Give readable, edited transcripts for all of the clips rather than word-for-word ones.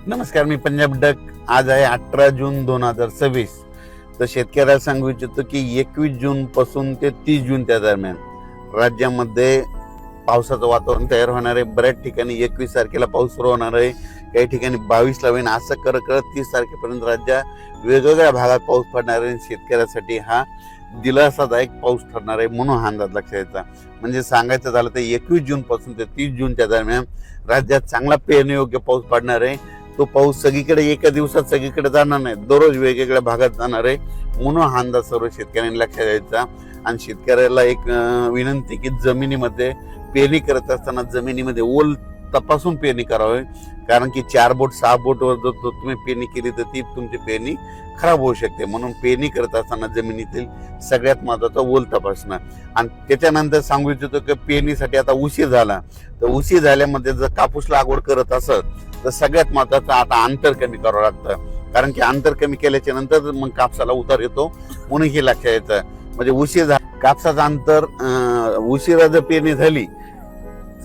नमस्कार, मी पंजाब डक. आज आहे 18 जून 2026. तर शेतकऱ्याला सांगू इच्छितो की 21 जून पासून ते 30 जून त्या दरम्यान राज्यामध्ये पावसाचं वातावरण तयार होणार आहे. बऱ्याच ठिकाणी 21 तारखेला पाऊस सुरू होणार आहे, काही ठिकाणी 22 ला होईल. असं करत 30 तारखेपर्यंत राज्यात वेगवेगळ्या भागात पाऊस पडणार आहे. शेतकऱ्यासाठी हा दिलासादायक पाऊस ठरणार आहे, म्हणून हा अंदाज लक्षात यायचा. म्हणजे सांगायचं झालं तर 21 जून पासून ते 30 जूनच्या दरम्यान राज्यात चांगला पेरणीयोग्य पाऊस पडणार आहे. तो पाऊस सगळीकडे एका दिवसात सगळीकडे जाणार नाही, दररोज वेगवेगळ्या भागात जाणार आहे, म्हणून हा अंदाज सर्व शेतकऱ्यांनी लक्षात द्यायचा. आणि शेतकऱ्याला एक विनंती की जमिनीमध्ये पेरणी करत असताना जमिनीमध्ये ओल तपासून पेरणी करावी. कारण की 4 बोट 6 बोटवर जर तुम्ही पेरणी केली तर ती तुमची पेरणी खराब होऊ शकते. म्हणून पेरणी करत असताना जमिनीतील सगळ्यात महत्वाचा ओल तपासणं. आणि त्याच्यानंतर सांगू इच्छितो की पेरणीसाठी आता उशीर झाला, तर उशीर झाल्यामध्ये जर कापूस लागवड करत असत तर सगळ्यात महत्वाचं आता अंतर कमी करावं लागतं. कारण की अंतर कमी केल्याच्या नंतर मग कापसाला उतार येतो, म्हणून हे लक्षात येतं. म्हणजे उशीर झाला कापसाचं अंतर उशिरा जर पेरणी झाली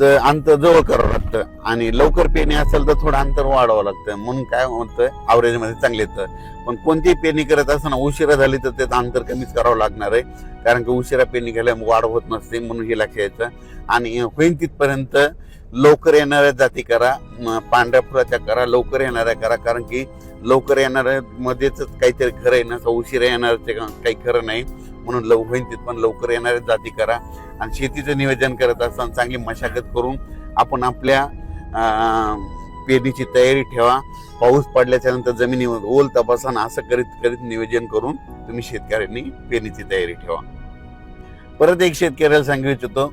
तर अंतर जवळ करावं लागतं, आणि लवकर पेरणी असेल तर थोडं अंतर वाढवावं लागतं. म्हणून काय होतं, ॲव्हरेज मध्ये चांगले येतं. पण कोणतीही पेरणी करत असताना उशिरा झाली तर त्याचं अंतर कमीच करावं लागणार आहे. कारण की उशिरा पेरणी केल्यामुळे वाढ होत नसते, म्हणून हे लक्षात यायचं. आणि होईल तिथपर्यंत लवकर येणाऱ्या जाती करा, पांढऱ्या फुलाच्या करा, लवकर येणाऱ्या करा. कारण की लवकर येणाऱ्या मध्येच काहीतरी खरं आहे ना, उशिरा येणाऱ्याचे काही खरं नाही. म्हणून होईल तिथपर्यंत लवकर येणाऱ्या जाती करा. आणि शेतीचं नियोजन करत असताना चांगली मशागत करून आपण आपल्या पेरणीची तयारी ठेवा. पाऊस पडल्याच्या नंतर जमिनीवर ओल तपासा, असं करीत नियोजन करून तुम्ही शेतकऱ्यांनी पेरणीची तयारी ठेवा. परत एक शेतकऱ्याला सांगू इच्छितो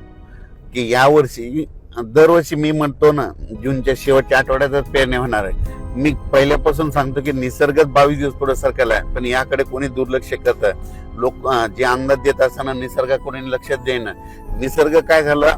की यावर्षी दरवर्षी मी म्हणतो ना, जूनच्या शेवटच्या आठवड्यातच पेरणी होणार आहे. मी पहिल्यापासून सांगतो की निसर्गच 22 दिवस पुढे सरकला आहे, पण याकडे कोणी दुर्लक्ष करतं. लोक जे अंदाज देत असताना निसर्ग कोणी लक्षात देईना. निसर्ग काय झाला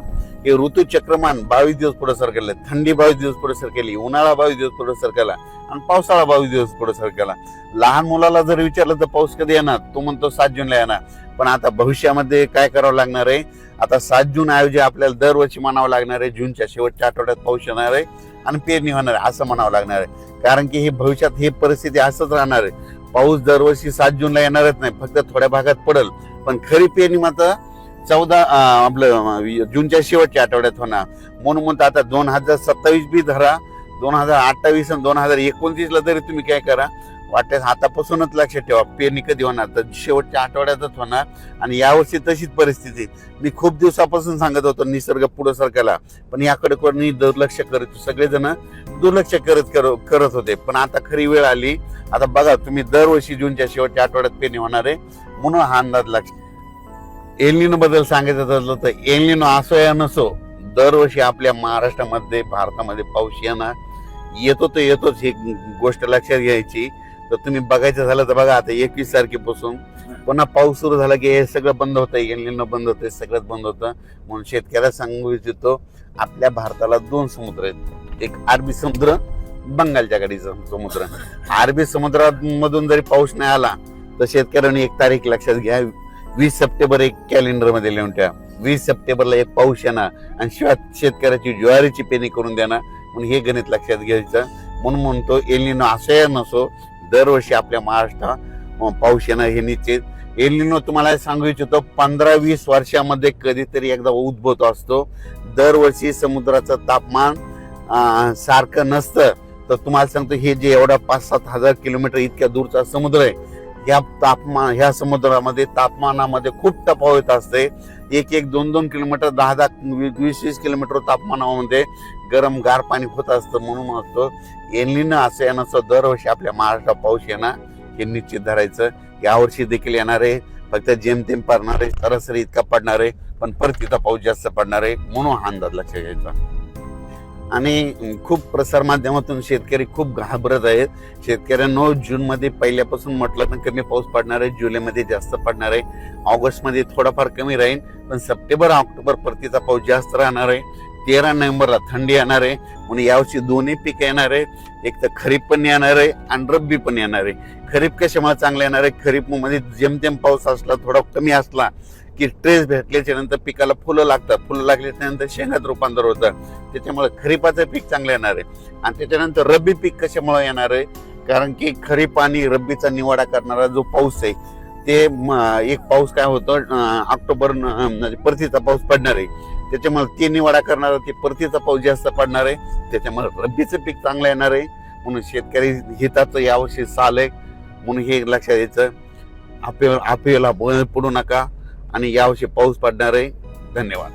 की ऋतुचक्रमान 22 दिवस पुढे सरकले, थंडी 22 दिवस पुढे सरकली, उन्हाळा 22 दिवस पुढे सरकला, आणि पावसाळा 22 दिवस पुढे सरकला. लहान मुलाला जर विचारलं तर पाऊस कधी येणार, तो म्हणतो 7 जूनला येणार. पण आता भविष्यामध्ये काय करावं लागणार आहे, आता 7 जून ऐवजी आपल्याला दरवर्षी म्हणावं लागणार आहे जूनच्या शेवटच्या आठवड्यात पाऊस येणार आहे आणि पेरणी होणार आहे, असं म्हणावं लागणार आहे. कारण की हे भविष्यात ही परिस्थिती असंच राहणार आहे. पाऊस दरवर्षी 7 जूनला येणारच नाही, फक्त थोड्या भागात पडेल. पण खरी पेरणी मात्र 14 जूनच्या शेवटच्या आठवड्यात होणार. म्हणून आता 2027 बी धरा, 2028 आणि 2029 ला तरी तुम्ही काय करा, वाटल्यास आतापासूनच लक्षात ठेवा पेरणी कधी होणार, तर शेवटच्या आठवड्यातच होणार. आणि यावर्षी तशीच परिस्थिती. मी खूप दिवसापासून सांगत होतो निसर्ग पुढे सरकायला, पण याकडे कोणी दुर्लक्ष करत, सगळेजण दुर्लक्ष करत होते. पण आता खरी वेळ आली. आता बघा तुम्ही, दरवर्षी जूनच्या शेवटच्या आठवड्यात पेरणी होणार आहे, म्हणून हा अंदाज लक्षात. एल बद्दल सांगायचं झालं तर एल असो या नसो, दरवर्षी आपल्या महाराष्ट्रामध्ये भारतामध्ये पाऊस येतो तर येतोच, ही गोष्ट लक्षात घ्यायची. तर तुम्ही बघायचं झालं तर बघा, आता 21 तारखेपासून पुन्हा पाऊस सुरू झाला की हे सगळं बंद होतं, एल बंद होतं, सगळंच बंद होतं. म्हणून शेतकऱ्याला सांगू इच्छितो, आपल्या भारताला 2 समुद्र आहेत, एक अरबी समुद्र, बंगालच्या खाडीचा समुद्र. अरबी समुद्रामधून जरी पाऊस नाही आला तर शेतकऱ्यांनी एक तारीख लक्षात घ्या, 20 सप्टेंबर एक कॅलेंडर मध्ये लिहून ठेवा. 20 सप्टेंबरला एक पाऊस येणार आणि शिवाय शेतकऱ्याची ज्वारीची पेरणी करून देणार. म्हणून हे गणित लक्षात घ्यायचं. म्हणून म्हणतो एल असो या नसो, दरवर्षी आपल्या महाराष्ट्रात पाऊस येणार हे निश्चित. एल तुम्हाला सांगू इच्छितो 15-20 वर्षामध्ये कधीतरी एकदा उद्भवत असतो. दरवर्षी समुद्राचं तापमान सारखं नसतं. तर तुम्हाला सांगतो, हे जे एवढा 5-7 हजार किलोमीटर इतक्या दूरचा समुद्र आहे, ह्या समुद्रामध्ये तापमानामध्ये खूप तफावत असते. 1-1, 2-2 किलोमीटर, 10-10, 20-20 किलोमीटर तापमानामध्ये गरम गार पाणी होत असतं. म्हणून असतो एल असं येणं, दरवर्षी आपल्या महाराष्ट्रात पाऊस येणार हे निश्चित धरायचं. यावर्षी देखील येणार आहे, फक्त जेमतेम पडणार आहे, सरासरी इतका पडणार आहे, पण परत इथं पाऊस जास्त पडणार आहे, म्हणून हा अंदाज लक्षात घ्यायचा. आणि खूप प्रसार माध्यमातून शेतकरी खूप घाबरत आहेत. शेतकऱ्यांनो, जून मध्ये पहिल्यापासून म्हटलं तर कमी पाऊस पडणार आहे, जुलैमध्ये जास्त पडणार आहे, ऑगस्ट मध्ये थोडाफार कमी राहील, पण सप्टेंबर ऑक्टोबर परतीचा पाऊस जास्त राहणार आहे. 13 नोव्हेंबरला थंडी येणार आहे. म्हणून यावर्षी दोन्ही पीक येणार आहे, एक तर खरीप पण येणार आहे आणि रब्बी पण येणार आहे. खरीप कशामुळे चांगला येणार आहे, खरीप मध्ये जेमतेम पाऊस असला, थोडा कमी असला की ट्रेस भेटल्याच्या नंतर पिकाला फुलं लागतात, फुलं लागल्याच्या नंतर शेंगात रूपांतर होतं. त्याच्यामुळे खरीपाचं पीक चांगलं येणार आहे. आणि त्याच्यानंतर रब्बी पीक कशामुळे येणार आहे, कारण की खरीप आणि रब्बीचा निवाडा करणारा जो पाऊस आहे ते एक पाऊस काय होतं ऑक्टोबर म्हणजे परतीचा पाऊस पडणार आहे, त्याच्यामुळे ते निवाडा करणारा ते परतीचा पाऊस जास्त पडणार आहे, त्याच्यामुळे रब्बीचं पीक चांगलं येणार आहे. म्हणून शेतकरी हिताचं यावर्षी साल आहे, म्हणून हे लक्षात यायचं. अफवेला पडू नका आणि यावर्षी पाऊस पडणार आहे. धन्यवाद.